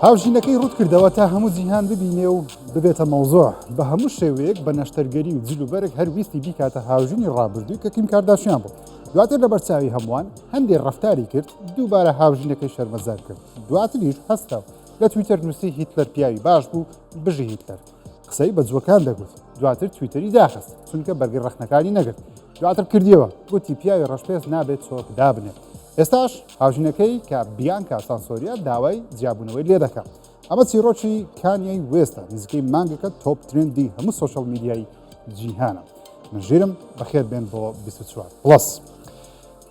هاوژینەکەی ڕوت کردەوە تا هەموو جیهان ببینێ و ببێتە مەوزوع بە هەموو شێوەیەک بە نەشتەرگەری و جلوبەرێک هەرویستی بیکاتە هاوژینی ڕابردووی کە کیم کارداشیان بوو. دواتر لە بەرچاوی هەمووان هەندێک ڕەفتاری کرد دووبارە هاوژینەکەی شەرمەزار کرد. دواتریش هەستا لە تویتەر نووسی هیتلەر پیاوی باش بوو بژی هیتلەر. قسەی بە جووەکان دەگوت. دواتر تویتەری داخست چونکە بەرگی ڕەخنەکانی نەگرت. دواتر کردیەوە گوتی پیاوی ڕەشپێست نابێت چۆک دابنێت. ئێستاش هاوژینەکەی کە بیانکا سانسۆریا داوای جیابوونەوەی لێ دەکات. ئەمە چیرۆکی کانیای وێستە نزیکەی مانگەکە تۆپ ترندی هەموو سۆشەڵ میدیای جیهانە. من ژێرم بەخێر بێن بۆ 24+.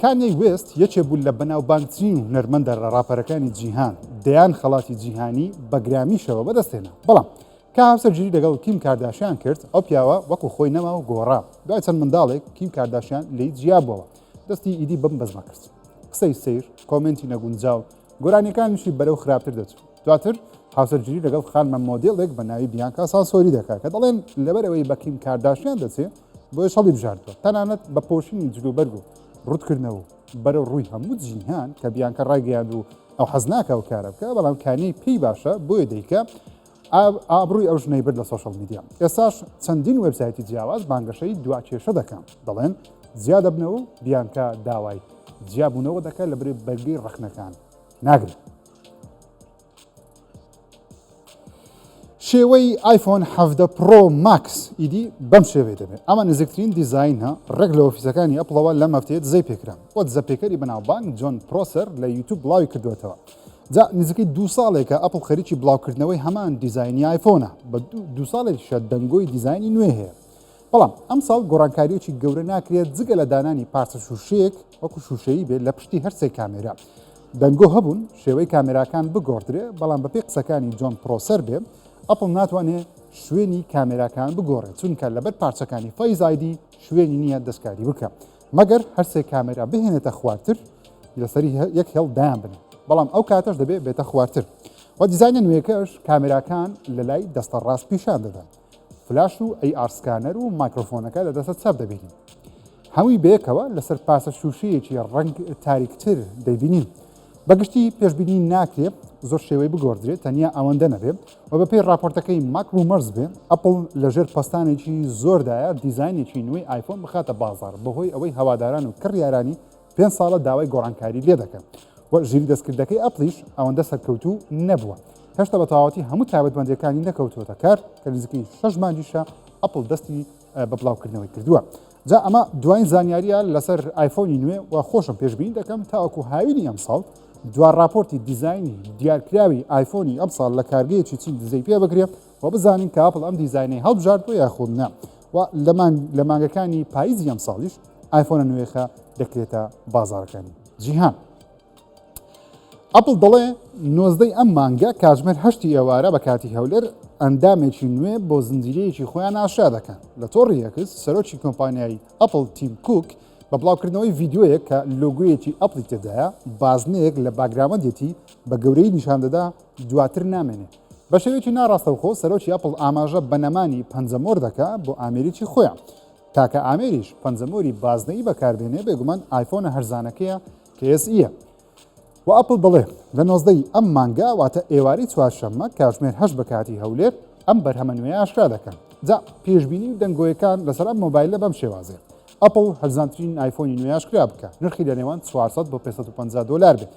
کانیای وێست یەکێ بوو لە بەناوبانگترین هونەرمەندە لە ڕاپەرەکانی جیهان دەیان خەڵاتی جیهانی بەگرامیشەوە بەدەستێنا. بەڵام کە هاوسەرگیری لەگەڵ کیم کارداشیان کرد ئەو پیاوە وەکو خۆی نەما و گۆڕا. دوای چەند منداڵێک کیم کارداشیان لی جیابەوە دەستی ئیدی بەم بەزمە کرد. قسەی سیر کۆمنتی نەگونجاو گۆرانیەکانیشی بەرەو خراپتر دەچوو. دواتر هاوسەرگیری لەگەڵ خانمە مۆدێڵێک بە ناوی بیانکا سانسۆری دەکات کە دەڵێن لەبەرەوەی بە کیم کارداشیان دەچێت بۆیە شەڵی بژاردووە تەنانەت بە پۆشینی جلوبەرگ و ڕوتکردنەوە بەرەو ڕووی هەموو جیهان کە بیانکە ڕایگەیاند و ئەو حەز ناکە و کارە بکە بەڵام کانی پێی باشە بۆیە دەیکە ئابڕووی ئەو ژنەی برد لە سۆشەڵ میدیا. ئێستاش چەندین وێبسایتی جیاواز بانگەشەی دواکێشە دەکەن دەڵێن زیادە بنەوە بیانکە داوای جیابوونەوە دەکات لە بەرگەی ڕەخنەکان ناگرێت. شێوەی آیفۆن 17 پرۆ ماکس ئیدی بەم شێوەیە دەبێت. ئەمە نزیکترین دیزاینە ڕێک لە ئۆفیسەکانی ئەپڵەوە لەم هەفتەیە دزەی پێکرا. وە دزەپێکەری بەناوبانگ جۆن پرۆسەر لە یوتیوب بڵاوی کردوێتەوە. جا نزیکەی 2 ساڵێکە ئەپڵ خەریکی بڵاوکردنەوەی هەمان دیزاینی آیفۆنە بە 2 ساڵێکیشە دەنگۆی دیزاینی نوێ هەیە. بەڵام ئەم ساڵ گۆڕانکاریەکی گەورە ناکرێت جگە لە دانانی پارچە شوشەیەک وەکو شوشەیی بێت لە پشتی هەرسێک کامێرا. دەنگۆ هەبوون شێوەی کامێراکان بگۆڕدرێ بەڵام بەپێی قسەکانی جۆن پرۆسەر بێ ئەپڵ ناتوانێت شوێنی کامێراکان بگۆڕێت چونکە لەبەر پارچەکانی فەیز آیدی شوێنی نییە دەستکاری بکە مەگەر هەرسێک کامێرا بهێنێتە خوارتر لەسەری یەک هێڵ دایان بنێت بەڵام ئەو کاتەش دەبێت بێتە خوارتر. و دیزاینە نوێکەش کامێراکان لە لای دەستە ڕاست پیشان دەدات. فلاش و AR سکانەر و مایکرۆفۆنەکە لە دەستە چەپ دەبینین. هەمووی بەیەکەوە لەسەر پاسە شوشەیەکی ڕەنگ تاریکتر دەبینین. بەگشتی پێشبینی ناکرێت زۆر شێوەی بگۆڕدرێت تەنیا ئەوەندە نەبێت و بەپێی راپۆرتەکەی ماکرومەرز بێ ئەپڵ لەژێر پستانێکی زۆردایە دیزاینێکی نوێی آیفۆن بخاتە بازار بەهۆی ئەوەی هەواداران و کڕیارانی 5 ساڵە داوای گۆڕانکاری لێ دەکەن. و ژیری دەستکردەکەی ئەپلیش ئەوەندە سەرکەوتوو نەبووە. هێشتا بە تەواوەتی هەموو تایبەتمەندیەکانی نەکەوتووەتە کار کە نزیکەی 6 مانگیشە ئەپڵ دەستی بە بڵاوکردنەوەی کردووە. جا ئەمە دوایین زانیاریە لەسەر آیفۆنی نوێ و خۆشم پێشبینی دەکەم تاوەکو هاوینی ئەم ساڵ دوار راپۆرتی دیزاینی دیارکراوی آیفۆنی ئەم ساڵ لە کارگەیەکی چین دزەی پێ بگرێت و بزانین کە ئەپڵ ئەم دیزاینەی هەڵبژارد بۆ یاخۆ نە و لە مانگەکانی پاییزی ئەم ساڵیش آیفۆنە نوێخە دەکرێتە بازارەکانی جیهان. ئەپڵ دەڵێ 19 ئەم مانگە کاتژمێر 8 ئێوارە بە کاتی هەولێر ئەندامێکی نوێ بۆ زنجیرەیەکی خۆیان ئاشا دەکەن. لە تۆڕی یەکس سەرۆکی کۆمپانیای ئەپڵ تیم کوک بە بڵاوکردنەوەی ڤیددیۆیە کە لۆگویەکی ئەپڵی تێدایە بازنەیەک لە باگرامەندێتی بە گەورەی نیشان دەدا دواتر نامێنێت. بە شێوەیەکی ناڕاستەوخۆ سەرۆکی ئەپڵ ئاماژە بەنەمانی پەنجەمۆر دەکا بۆ ئامێریی خۆیان تاکە ئامێریش پەنجەمۆری بازنەی بەکاربێنێ بێگومان ئایفۆنە هەرزانەکەیە کە SE. و ئەپڵ دەڵێ لە 19 ئەم مانگا واتە ئێواری چوارشەممە کاتژمێر 8 بە کاتی هەولێر ئەم بەرهەمە نوێ ئاشکرا دەکەن. جا پێشبینی و دەنگۆیەکان لەسەر ئەم مۆبایلە بەم شێوازێ ئەپڵ هەرزانترین ئایفۆنی نوێ ئاشکرا بکە نرخی لە نێوان 400 بۆ 550 دلار بێت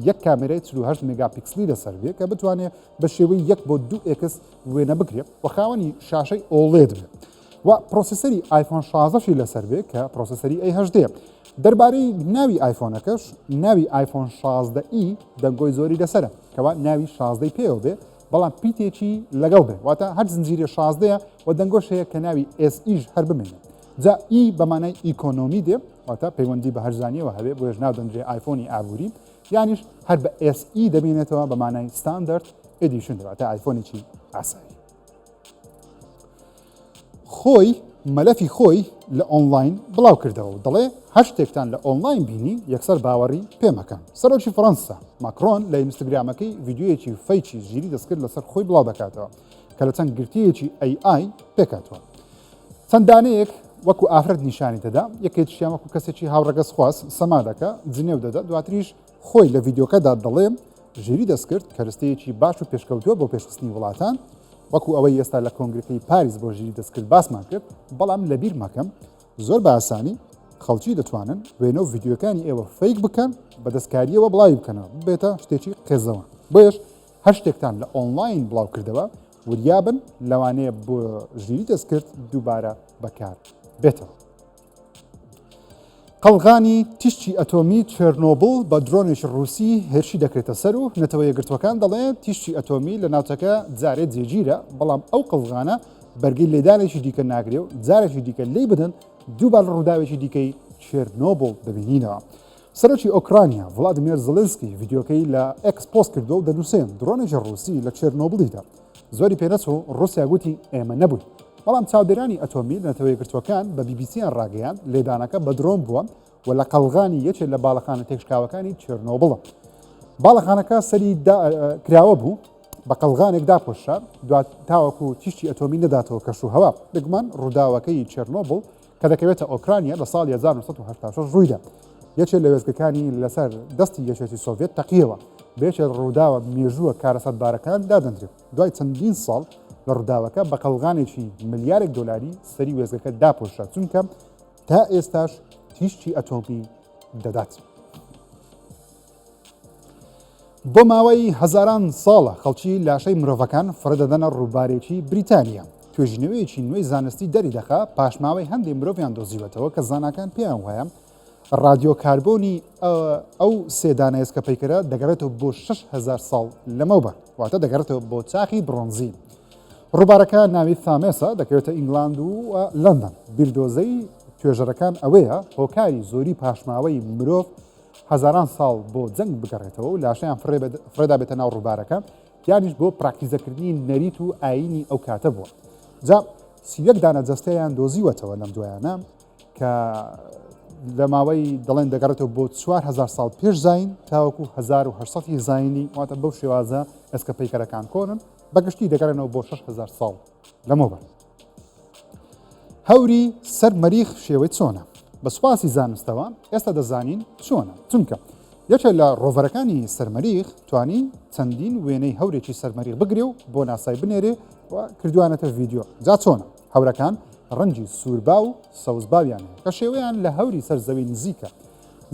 یەک کامێرای 48 مێگاپیکسلی لەسەر بێت کە بتوانێت بە شێوەی 1 بۆ 2x وێنە بگرێت و خاوەنی شاشەی OLED بێت و پرۆسیسەری آیفۆن 16شی لەسەر بێت کە پرۆسیسەری A8 دەربارەی ناوی آیفۆنەکەش ناوی آیفۆن 16E دەنگۆی زۆری لەسرە کەوا ناوی 16 پێوە بێ بەڵام پیتێکی لەگەڵ بێ واتە هەر زنجیرە 16ەیە و دەنگۆش هەیە کە ناوی SEش هەر بمێنێت. جا ئی بەمانای ئیکۆنۆمی دێ واتە پەیوەندی بە هەرزانیەوە هەبێ بۆیش ناودەنجێ آیفۆنی ئابووری یانیش هەر بە SE دەبێنێتەوە بەمانای ستاندەرد ئێدیشن واتە آیفۆنێکی ئاسایی. خۆی مەلەفی خۆی لە ئۆنلاین بڵاو کردەوە و دەڵێ هەر شتێکتان لە ئۆنلاین بینی یەکسەر باوەڕی پێمەکەن. سەرۆکی فەڕەنسا ماکرۆن لە ئینستاگرامەکەی ڤیددیۆیەکی فەیکی ژیری دەستکرد لەسەر خۆی بڵاو دەکاتەوە کە لە چەند گرتیەکی AI پێکاتەوە. چەند دانەیەک وەکو ئافرەت نیشانی دەدا یەکێکیان وەکو کەسێکی هاوڕەگەز خواست سەما دەکە جنێو دەدا دواتریش خۆی لە ڤیددیۆکەدا دەڵێ ژێری دەستکرد کە ڕستەیەکی باش و پێشکەوتووە بۆ پێشخستنی وڵاتان وەکو ئەوەی ئێستا لە کۆنگرەکەی پاریس بۆ ژێری دەستکرد باسمان کرد بەڵام لەبیر مەکەم زۆر بە ئاسانی خەڵکی دەتوانن وێنە و ڤیددیۆکانی ئێوە فەیک بکەن بە دەستکاریەوە بڵاوی بکەنەوە بێتە شتێکی قێزەوە بۆیش هەر شتێکتان لە ئۆنلاین بڵاو کردەوە وریابن لەوانەیە بۆ ژێری دەستکرد دووبارە بەکار بێتەوە. قەڵغانی تیشتی ئەتۆمی چێرنۆبڵ بە درۆنێکی ڕووسی هێرشی دەکرێتە سەر و نەتەوە یەکگرتوەکان دەڵێن تیشتی ئەتۆمی لە ناوچەکە جارێت جێگیرە بەڵام ئەو قەڵغانە بەرگی لێدانێکی دیکە ناگرێ و جارێکی دیکە لی بدەن دووبار ڕووداوێکی دیکەی چێرنۆبڵ دەبینینەوە. سەرۆکی ئۆکرانیا ڤڵادیمیر زەلێنسکی ڤیددیۆکەی لە ئێکس پۆست کردو و دەنووسێن درۆنێکی ڕووسی لە چێرنۆبڵیدا زۆری پێنەچوو ڕووسیا گوتی ئێمە نەبووین بەڵام چاودێرانی ئەتۆمی لە نەتەوە یەکگرتوەکان بە بیبیسییان ڕاگەیان لێدانەکە بە درۆن بووە و لە قەڵغانی یەکێک لە باڵەخانە تێکشکاوەکانی چێرنۆبڵە. باڵەخانەکە سەری کراوە بوو بە قەڵغانێک داپۆشرا دوات تاوەکو تیشتی ئەتۆمی نەداتەوە کەشوهەوا بگومان ڕووداوەکەی چێرنۆبڵ کە دەکەوێتە ئۆکرانیا لە ساڵی 1986 ڕوویدا یەکێک لە وێستگەکانی لەسەر دەستی یەکێتی سۆڤێت تەقیەوە بێچێت ڕووداوە مێژووە کارەسەدبارەکان دادەنرێت دوای چەندین ساڵ لە ڕووداوەکە بە قەڵغانێکی ملیارێک دۆلاری سەری وێزگەکە داپۆشرا چونکە تا ئێستاش تیشتی ئەتۆمی دەدات. بۆ ماوەی هەزاران ساڵە خەڵکی لاشەی مرۆڤەکان فرەدەدەنە ڕووبارێکی بریتانیا توێژینەوەیەکی نوێی زانستی دەری دەخا پاشماوەی هەندێک مرۆڤیان دۆزیوەتەوە کە زانکان پێیان وایە ڕادیۆکاربۆنی ئەو سێدانە ئێسکە پەیکەرە دەگەڕێتەوە بۆ 6,000 ساڵ لەمەوبەر واتە دەگەڕێتەوە بۆ چاخی برۆنزی. ڕووبارەکە ناوی ثامێسە دەکەوێتە ئینگلاند و لەندەن بیردۆزەی توێژەرەکان ئەوەیە هۆکاری زۆری پاشماوەی مرۆڤ هەزاران ساڵ بۆ جەنگ بگەڕێتەوە و لاشەیان فرێدا بێتە ناو ڕووبارەکە یانیش بۆ پراکتیزەکردنی نەریت و ئاینی ئەو کاتە بووە. جا سیەک دانە جەستەیان دۆزیوەتەوە لەم دوایانە کە لە ماوەی دەڵێن دەگەڕێتەوە بۆ 4,000 ساڵ پێش زین تاوەکو 1800 زینی واتە بەو شێوازە ئێسکە پەیکەرەکان کۆنن بەگشتی دەگەڕێنەوە بۆ 6,000 ساڵ لەمەوبەر. هەوری سەر مەریخ شێوەی چۆنە؟ بە سوپاسی زانستەوە ئێستا دەزانین چۆنە چونکە یەکێک لە ڕۆڤەرەکانی سەرمەریخ توانی چەندین وێنەی هەورێکی سەرمەریخ بگرێ و بۆ ناسای بنێرێ و کردوانەتە ڤیددیۆ. جا چۆنە؟ هەورەکان ڕەنگی سووربا و سەوزباویان کە شێوەیان لە هەوری سەرزەوی نزیکە.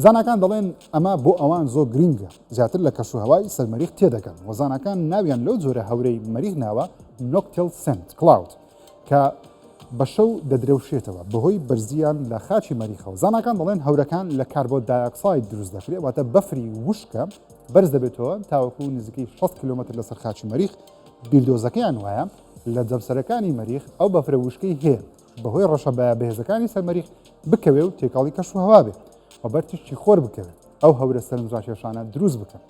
زانکان دەڵێن ئەمە بۆ ئەوان زۆر گرینگە زیاتر لە کەشوهەوای سەرمەریخ تێدەکەن و زانکان ناویان لەو جۆرە هەورەی مەریخ ناوە نۆکتێل سنت کلااود کە بە شەو دەدرەوشێتەوە بەهۆی بەرزیان لە خاچی مەریخەوە. زانکان دەڵێن هەورەکان لە کاربۆ دایۆکساید دروست دەکرێت واتە بەفری وشکە بەرز دەبێتەوە تاوەکو نزیکەی 6 کیلۆمەتر لەسەر خاچی مەریخ بیردۆزەکەیان وایە لە جەمسەرەکانی مەریخ ئەو بەفرە وشکەی هەیە بەهۆی ڕەشە بەهێزەکانی سەرمەریخ بکەوێ و تێکاڵی کەشوهەوا بێت و بەر تیشتی خۆر بکەوێت ئەو هەورە سەرنجڕاکێشانە دروست بکەن.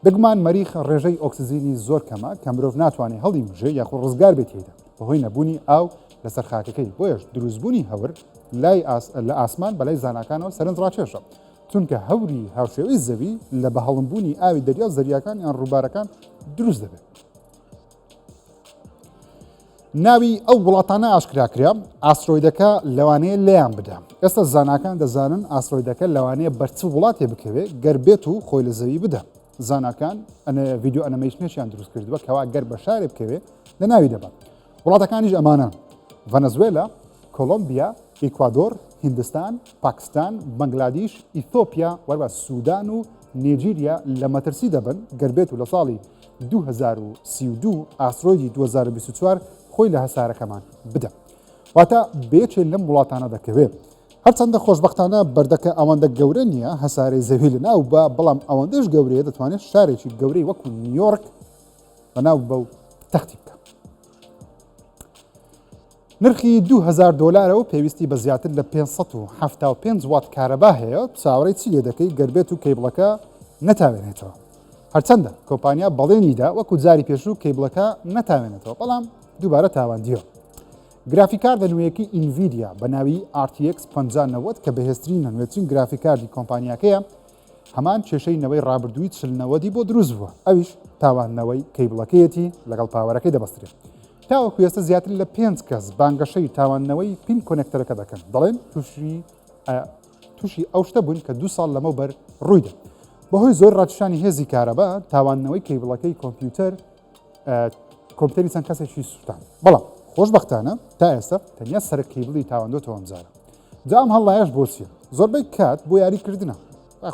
بگومان مەریخ ڕێژەی ئۆکسزیینی زۆر کەمە کە مرۆڤ ناتوانێت هەڵی مژێ یاخۆ ڕزگار بێت تێدا بەهۆی نەبوونی ئاو لەسەر خاکەکەی بۆیش دروستبوونی هەور لە ئاسمان بەلای زانکانەوە سەرنجڕاکێشە چونکە هەوری هاوشێوەی زەوی لە بەهەڵمبوونی ئاوی دەریا زەریاکان یان ڕووبارەکان دروست دەبێت. ناوی ئەو وڵاتانە ئاشکراکرا ئاسترۆیدەکە لەوانەیە لێیان بدە. ئێستا زانکان دەزانن ئاسترۆیدەکە لەوانەیە بەرچ وڵاتێ بکەوێت گەربێت و خۆی لە زەوی بدە. زانکان ڤیددیۆ ئەنیمەیشنێکیان دروست کردووە کەوا گەر بە شارێ بکەوێت لە ناوی دەبات. وڵاتەکانیش ئەمانە ڤەنەزوێلا، کۆلۆمبیا، ئیکوادۆر، هیندستان، پاکستان، بەنگلادیش، ئیثۆپیا وەربە سوودان و نێجیریا لە مەترسی دەبن گەربێت و لە ساڵی 2032 ئاسترۆیدی 2024 خۆی لە هەسارەکەمان بدە. واتە بێچێت لەم وڵاتانە دەکەوێت. هەرچەندە خۆشبەختانە بەردەکە ئەوەندە گەورە نییە هەسارەی زەوی لە ناو بە بەڵام ئەوەندەش گەورەیە دەتوانێت شارێکی گەورەی وەکو نیویۆرک بەناو بەو تەختی بکە. نرخی $2,000 و پێویستی بە زیاتر لە 575 وات کارەبا هەیە چاوەڕێی چی لێ دەکەی گەربێت و کەیبڵەکە نەتاوێنێتەوە. هەرچەندە کۆمپانیا بەڵێنیدا وەکو جاری پێشوو کەیبڵەکە نەتاوێنێتەوە بەڵام دووبارە تاواندیەوە. گرافیکاردە نوێیەکی ئینڤیدیا بە ناوی RTX 5090 کە بەهێزترین نوێترین گرافیکاردی کۆمپانیاکەیە هەمان کێشەی نەوەی ڕابردووی 4090 بۆ دروست بووە ئەویش تاوانەوەی کەیبڵەکەیەتی لەگەڵ پاوەرەکەی دەبەسترێت. تاوەکو ئێستا زیاتر لە 5 کەس بانگەشەی تاوانەوەی پین کۆنێکتەرەکە دەکەن دەڵێن تووشی ئەو شتە بوون کە 2 ساڵ لەمەوبەر ڕوویدا. بەهۆی زۆر ڕاتشانی هێزی کارەبا تاوانەوەی کەیبڵەکەی کۆمپیوتەری چەند کەسێکی سووتان بەڵام خۆشبەختانە تا ئێستا تەنیا سەرک کەیبڵی تاواندۆتەوە ئەمجارە جام هەڵایەش بۆ چیە زۆربەی کات بۆ یاریکردنە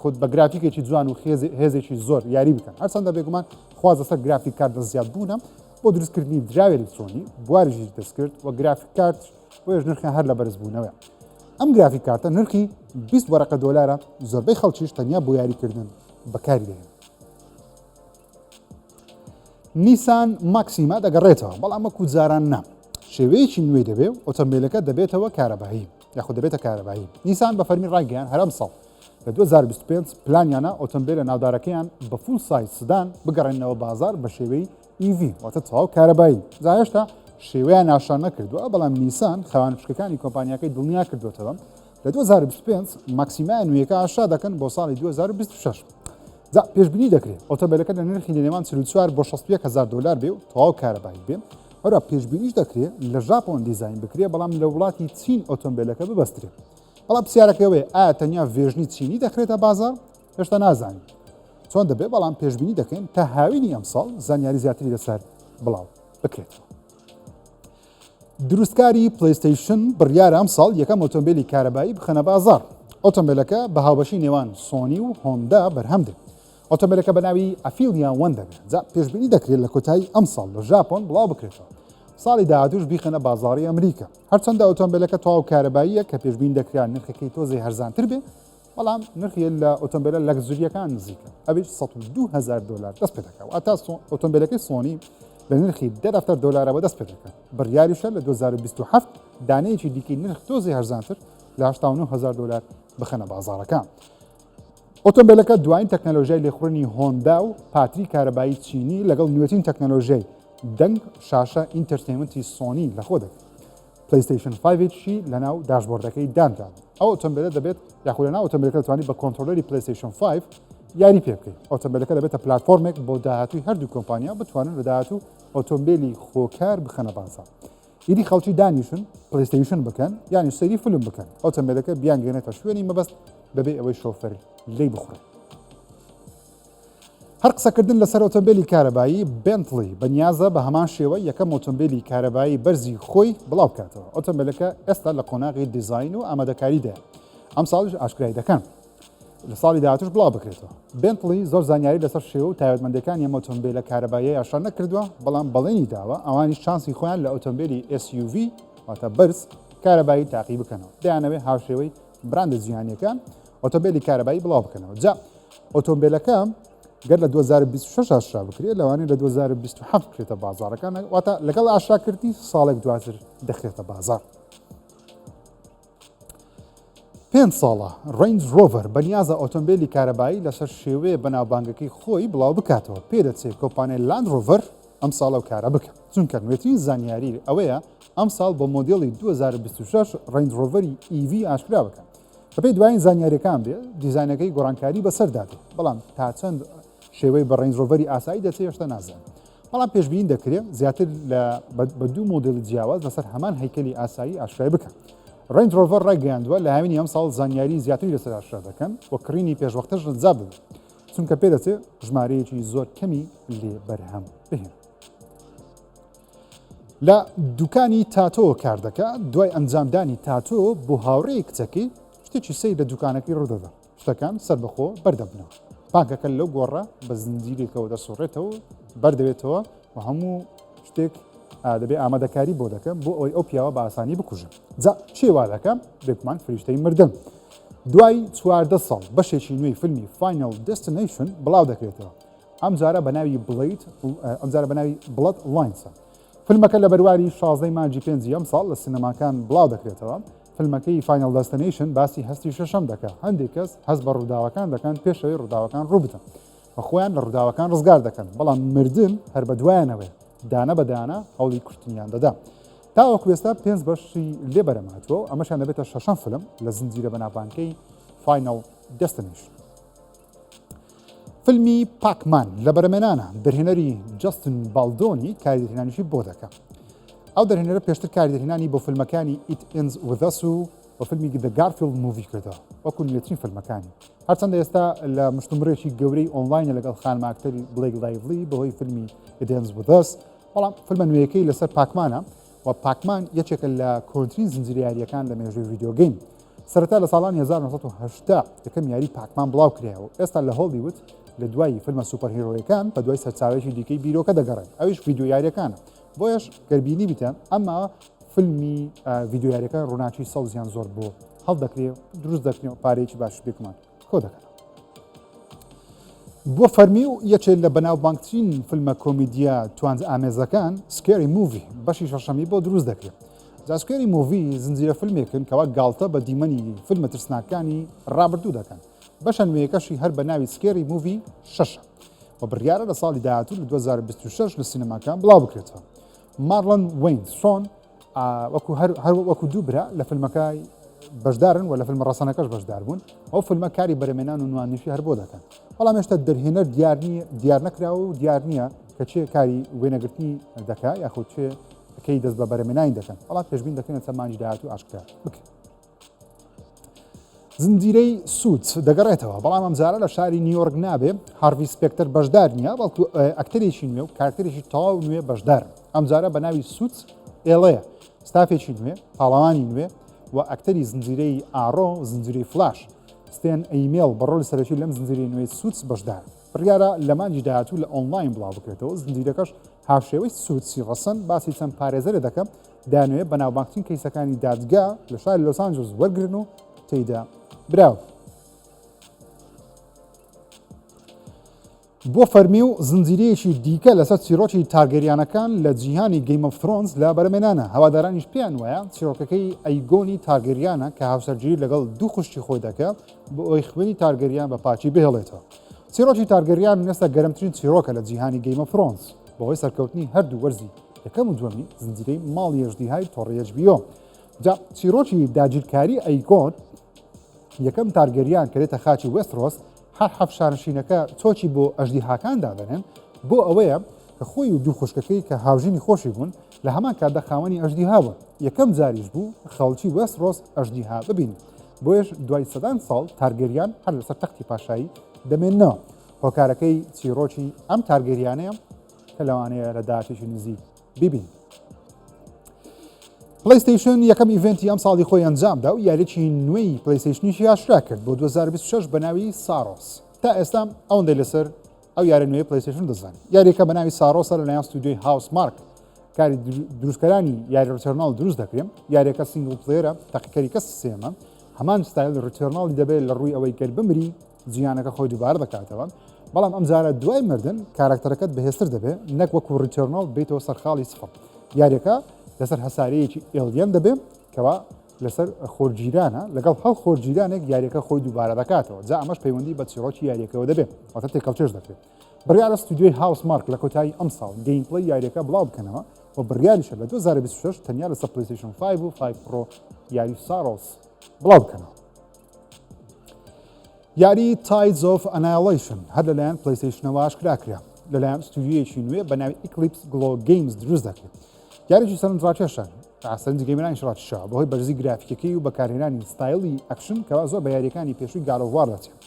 خۆت بە گرافیکێکی جوان و هێزێکی زۆر یاری بکەن هەرچەندە بێگومان خوازە سەر گرافیک کارت دەستیات بوونە بۆ دروستکردنی دراوی ئەلکترۆنی بواریژی دەستکرد و گرافیک کارت بۆیش نرخیان هەر لە بەرز بوونەوە ئەم گرافیک کارتە نرخی 20 وەرەقە دۆلارە زۆربەی خەڵکیش تەنیا بۆ یاریکردن بەکاری دێن نیسان ماکسیما دەگەڕێتەوە بەڵام وەکو جاران نا شێوەیەکی نوێی دەبێ و ئۆتۆمبیلەکە دەبێتەوە کارەبایی یاخود دەبێتە کارەبایی نیسان بە فەرمی ڕایگەیان هەرم ساڵ لە 2025 پلانیانە ئۆتۆمبیلە ناودارەکەیان بە فول سایز سدان بگەڕێنەوە بازار بە شێوەی EV واتە تەواو کارەبایی هێشتا شێوەیان ناشان نەکردووە بەڵام نیسان خەوانپشکەکانی کۆمپانیەکەی دڵنیا کردوێتەوە لە 2025 ماکسیمای نوێیەکە ئاشا دەکەن بۆ ساڵی 2026 پێشبینی دەکرێت ئۆتۆمبیلەکە لە نرخی لەنێوان 44 بۆ 61,000 دلار بێ و تەواو کارەبایی بێ هەروە پێشبینیش دەکرێت لە ژاپۆن دیزاین بکرێ بەڵام لە وڵاتی چین ئۆتۆمبیلەکە ببەسترێت بەڵام پرسیارەکەوەی ئایا تەنیا وێژنی چینی دەکرێتە بازار هێشتا نازانین چۆن دەبێت بەڵام پێشبینی دەکەین تا هاوینی ئەم ساڵ زانیاری زیاتری لەسەر بڵاو بکرێتەوە دروستکاری پلیستیشن بڕیارە ئەم ساڵ یەکەم ئۆتۆمبیلی کارەبایی بخەنە بازار ئۆتۆمبیلەکە بە هاوبەشی نێوان سۆنی و هۆندا بەرهەم دێت ئۆتۆمبیلەکە بە ناوی ئەفیلیان وەن دەبێت پێشبینی دەکرێت لە کۆتایی ئەم ساڵ لە ژاپۆن بڵاو بکرێتەوە ساڵی داهاتوش بیخەنە بازاڕی ئەمریکا هەرچەندە ئۆتۆمبیلەکە تەواو کارەباییە کە پێشبین دەکران نرخەکەی تۆزی هەرزانتر بێ بەڵام نرخی لە ئۆتۆمبیلە لەگزوریەکان نزیکە ئەویش 102,000 دلار دەست پێ دەکات ئاتا ئۆتۆمبیلەکەی سۆنی لە نرخی 10 دلارەوە دەست پێ دەکات بڕیاریشە لە 2027 دانەیەکی دیکەی نرخ تۆزی هەرزانتر لە 89,000 دلار بخەنە بازاڕەکان ئۆتۆمبیلەکە دوایین تەکنەلۆژیای لێخوڕنی هۆندا و پاتری کارەبایی چینی لەگەڵ نوێترین تەکنەلۆژیای دەنگ شاشە ئینتەرتێنمنتی سۆنی لەخۆ دەکات پلیستیشن 5 لەناو داشبۆردەکەی دانران ئەو ئۆتۆمبیلە دەبێت یاخود لەناو ئۆتۆمبیلەکە دەتوانێت بە کۆنتڕۆلەری پلیستیشن 5 یاری پێ بکەیت ئۆتۆمبیلەکە دەبێتە پلتفۆرمێک بۆ داهاتووی هەردوو کۆمپانیا بتوانن لە داهاتوو ئۆتۆمبیلی خۆکار بخەنە بازار ئیدی خەڵکی دانیشن پلیستیشن بکەن یانی سەیری فلم بکەن ئۆتۆمبیلەکە بیانگەێنێتە شوێنی مەبەست بەبێ ئەوەی شۆفەر لی بخڕێت هەر قسەکردن لەسەر ئۆتۆمبیلی کارەبایی بنتلی بەنیازە بە هەمان شێوە یەکەم ئۆتۆمبیلی کارەبایی بەرزی خۆی بڵاو بکاتەوە ئۆتۆمبیلەکە ئێستا لە قۆناغی دیزاین و ئامادەکاریدا ئەم ساڵش ئاشکرای دەکەن لە ساڵی داهاتوش بڵاو بکرێتەوە بنتلی زۆر زانیاری لەسەر شێوە و تایبەتمەندەکانی ئەم ئۆتۆمبیلە کارەبایی ئاشان نەکردووە بەڵام بەڵێنی داوە ئەوانی شانسی خۆیان لە ئۆتۆمبیلی SUV واتە بەرز کارەبایی تاقی بکەنەوە دەیانەوێت هاوشێوەی براندە جیهانیەکان ئۆتۆمبیلی کارەبایی بڵاو بکەنەوە جا ئۆتۆمبیلەکە گەر لە 2026 ئاشرا بکرێت لەوانەیە لە 2027 بکرێتە بازارەکان واتە لەگەڵ ئاشراکردنی ساڵێک دواتر دەخرێتە بازار 5 ساڵە ڕێنج ڕۆڤەر بەنیازە ئۆتۆمبیلی کارەبایی لەسەر شێوەیە بەناوبانگەکەی خۆی بڵاو بکاتەوە پێدەچێت کۆمپانیای لاند ڕۆڤەر ئەم ساڵە و کارە بکە چونکە نوێترین زانیاری ئەوەیە ئەم ساڵ بە مۆدیڵی 2026 ڕێنج ڕۆڤەری EV ئاشکرا بکەن بەپێی دوایین زانیاریەکان بێ دیزاینەکەی گۆڕانکاری بەسەردادێت بەڵام تا چەند شێوەی بە ڕێنج ڕۆڤەری ئاسایی دەچێت هێشتا نازانێت بەڵام پێشبین دەکرێت زیاتر بە دوو مۆدلی جیاواز لەسەر هەمان هەیکەلی ئاسایی ئاشکرای بکەن ڕێنج ڕۆڤەر ڕایگەیاندووە لە هاوینی ئەم ساڵ زانیاری زیاتری لەسەر ئاشکرا دەکەن و کڕینی پێشوەختەش ڕجا ببێت چونکە پێدەچێت ژمارەیەکی زۆر کەمی لێ بەرهەم بهێن لە دوکانی تاتۆ کار دەکات دوای ئەنجامدانی تاتۆ بۆ هاوڕێی کچەکەی شتێکی سەی لە دوکانەکەی ڕوودەدا شتەکان سەربەخۆ بەردەبنەوە پاکەکە لەو گۆڕە بە زنجیرێکەوە دەسوڕێتەوە بەردەوێتەوە و هەموو شتێک دەبێت ئامادەکاری بۆ دەکەم بۆ ئەوەی ئەو پیاوە بە ئاسانی بکوژن جا چێوا دەکەم بێکمان فریشتەی مردن دوای 14 ساڵ بەشێکی نوێی فیلمی فاینل دستنیشن بڵاو دەکرێتەوە ئەم جارە بە ناوی بڵەد لاینسە فیلمەکە لە بەرواری 16 مانجی 5 ئەم ساڵ لە سینەماکان بڵاو دەکرێتەوە فیلمەکەی فاینل دستنیشن باسی هەستی شەشەم دەکات هەندێک کەس هەست بە ڕووداوەکان دەکەن پێشەوەی ڕووداوەکان ڕووبدەن بە خۆیان لە ڕووداوەکان ڕزگار دەکەن بەڵام مردن هەر بە دوایانەوەی دانە بەدانە هەوڵی کوشتنیان دەدا تا وەکو ئێستا 5 بەشی لێ بەرەماتوە ئەمەشان دەبێتە شەشەم فیلم لە زنجیرە بەناوبانگەی فاینل دستنیشن فیلمی پاکمان لە بەرەمێنانە دەرهێنەری جەستن بالدۆنی کاریدەرهێنانیشی بۆ دەکات ئەو دەرهێنەرە پێشتر کاریدەرهێنانی بۆ فیلمەکانی It Ends With Us و و فیلمی The Garfield مووی کردەوە وەکو لێترین فیلمەکانی هەرچەندە ئێستا لە مشتومڕێکی گەورەی ئۆنلاینە لەگەڵ خانماکتەری بڵێک لایڤلی بەهۆی فیلمی It Ends With Us بەڵام فیلمە نوێیەکەی لەسەر پاکمانە و پاکمان یەکێکە لە کۆنترین زنجیرە یاریەکان لە مێژووی ڤیدیۆ گەیم سەرەتا لە ساڵانی 1970 یەکەم یاری پاکمان بڵاو کرایەوە ئێستا لە هۆلیوود لە دوای فیلمە سوپەرهیرۆیەکان بە دوای سەرچاوێکی دیکەی بیرۆکە دەگەڕێت ئەویش ڤیدیۆ یاریەکانە بۆیش گەربینی بیتەن ئەمما فیلمی ڤیدیۆ یاریەکان ڕووناکی سەوزیان زۆر بۆ هەڵدەکرێت دروست دەکرێت و پارەیەکی باش بێکمان کۆ دەکەن بۆ فەرمی و یەکێک لە بەناوبانگترین فیلمە کۆمیدیە توانج ئامێزەکان سکێری مووی بەشی شەشەمی بۆ دروست دەکرێت جاسکێری مووی زنجیرە فیلمێکن کەوا گاڵتە بە دیمەنی فیلمە ترسناکانی ڕابردوو دەکەن بەشە نوێیەکەشی هەر بە ناوی سکێری مووی 6 و بڕیارە لە ساڵی داهاتوو لە 2026 لە سینەماکان بڵاو بکرێتەوە مارلۆن وێینسۆن وەکو دوو برا لە فیلمەکەی بەشدارن و لە فیلمە ڕەسەنەکەش بەشدار بوون ئەو فیلمە کاری بەرەمێنان و نواننیشی هەر بۆ دەکەن بەڵام هێشتا دەرهێنەر دیار نەکراوە و دیار نییە کە چێ کاری وێنەگرتنی دەکات یاخود چێ کەی دەست بە بەرەمێنانی دەکەن بەڵام پێشبین دەکەن چەمانجی داهاتوو ئاشکرا بکرێت زنجیرەی سووت دەگەڕێتەوە بەڵام ئەمجارە لە شاری نیویۆرک نابێ هاروی سپێکتەر بەشدار نییە بەڵکو ئەکتەرێکی نوێ و کارکتەرێکی تەواو نوێ بەشدار ئەمجارە بە ناوی سووت ئێڵەیە ستافێکی نوێ پاڵەوانی نوێ و ئەکتەری زنجیرەی ئاڕۆ زنجیرەی فلاش ستێن ئەیمێل بە ڕۆلی سەرەکی لەم زنجیرەی نوێی سووت بەشدار بڕیارە لە مانجی داهاتوو لە ئۆنلاین بڵاو بکرێتەوە زنجیرەکەش هاوشێوەی سوودسی ڕەسەن باسی چەند پارێزەرە دەکەم دانوێت بەناوبانگترین کەیسەکانی دادگا لە شاری لۆس ئانجلس وەرگرن و تێیدا براو بۆ فەرمی و زنجیرەیەکی دیکە لەسەر چیرۆکی تارگەریانەکان لە جیهانی گەیم ئۆف ترۆنز لە بەرەمێنانە هەوادارانیش پێیان وایە چیرۆکەکەی ئەیگۆنی تارگەریانە کە هاوسەرگیری لەگەڵ دوو خوشتی خۆی دەکات بۆ ئەوی خوێنی تارگەریان بە پاچی بهێڵێتەوە چیرۆکی تارگەریان نێستە گەرمترین چیرۆکە لە جیهانی گەیم ئۆف ترۆنز بەهۆی سەرکەوتنی هەردوو وەرزی یەکەم و دووەمی زنجیرەی ماڵی ئەژدیهای تۆڕی HBO جا چیرۆکی داگیرکاری ئەیگۆن یەکەم تارگەریان کە دێتە خاچی وێستڕۆس هەر هەفشارنشینەکە چۆکی بۆ ئەژدیهاکان دادەنێن بۆ ئەوەیە کە خۆی و دوو خوشکەکەی کە هاوژینی خۆشی بوون لە هەمان کاتدا خاوەنی ئەژدیها بوون یەکەم جاریش بوو خەڵکی وێستڕۆس ئەژدیها ببین بۆیش دوای سەدان ساڵ تارگەریان هەر لەسەر تەختی پاشایی دەمێننەوە هۆکارەکەی چیرۆکی ئەم تارگەریانەیە کە لەوانەیە لە داهاتێکی نزیک ببین پلیستیشن یەکەم ئیڤنتی ئەم ساڵی خۆی ئەنجامدا و یاریێکی نوێی پلیستیشنیشی ئاشکرا کرد بۆ 2026 بە ناوی سارۆس تا ئێستا ئەوەندەی لەسەر ئەو یارە نوێی پلیستیشن دەزانێت یاریەکە بە ناوی سارۆسە لەلایەن ستودیۆی هاوس مارک کاری دروستکەرانی یاری ڕیتێرناڵ دروست دەکرێن یاریەکە سینگڵ پلێرە تاقیکەری کەس سێمە هەمان ستایل ڕیتێرناڵی دەبێت لە ڕووی ئەوەی گەر بمری جیانەکە خۆی دووبارە دەکاتەوە بەڵام ئەمجارە دوای مردن کارکتەرەکەت بەهێزتر دەبێت نەک وەکو ڕیتێرناڵ بێتەوە سەرخاڵی سفر یاریەکە لەسەر هەسارەیەکی ئێڵیەن دەبێت کەوا لەسەر خۆرگیرانە لەگەڵ هەڵ خۆرگیرانێک یاریەکە خۆی دووبارە دەکاتەوە جا ئەمەش پەیوەندی بە چیرۆکی یاریەکەەوە دەبێت واتە تێکەڵچێش دەکرێت بڕیارە ستودیۆی هاوس مارک لە کۆتایی ئەم ساڵ گەیمپڵەی یاریەکە بڵاو بکەنەوە و بڕیاریشە لە 2026 تەنیا لەسەر پلیستیشن 5 و 5 پرۆ یاری سارۆس بڵاو بکەنەوە یاری تایدز ئۆف ئەنایڵیشن هەر لەلایەن پلیستیشنەوە ئاشکراکرا لەلایەن ستودیۆیەکی نوێ بە ناوی ئیکلیپس گلۆ گەیمز دروست دەکرێت یاریی سەرنجڕاکێشە ئاسەرنجی گەیمەرانی شڕاتیشەوە بەهۆی بەرزی گرافیکەکەی و بەکارهێنانی ستایلی ئەکشن کەوا زۆر بە یاریەکانی پێشووی گالۆڤوار دەچێت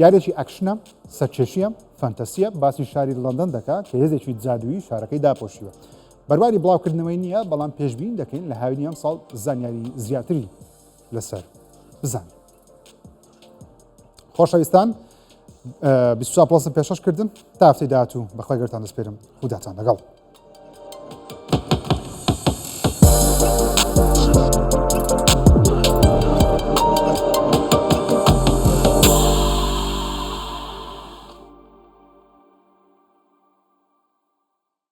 یاریێکی ئەکشنە سەرچێشیە فەنتەسیە باسی شاری لەندەن دەکات کە هێزێکی جادووی شارەکەی داپۆشیوە بەرباری بڵاوکردنەوەی نییە بەڵام پێشبین دەکەین لە هاوینی ئەم ساڵ زانیاری زیاتری لەسەر بزانین خۆشەویستان 24 پلەسم پێشەش کردن تا هەفتەی داهاتوو بەخوای گەورەتان دەسپێرم خوداتان لەگەڵ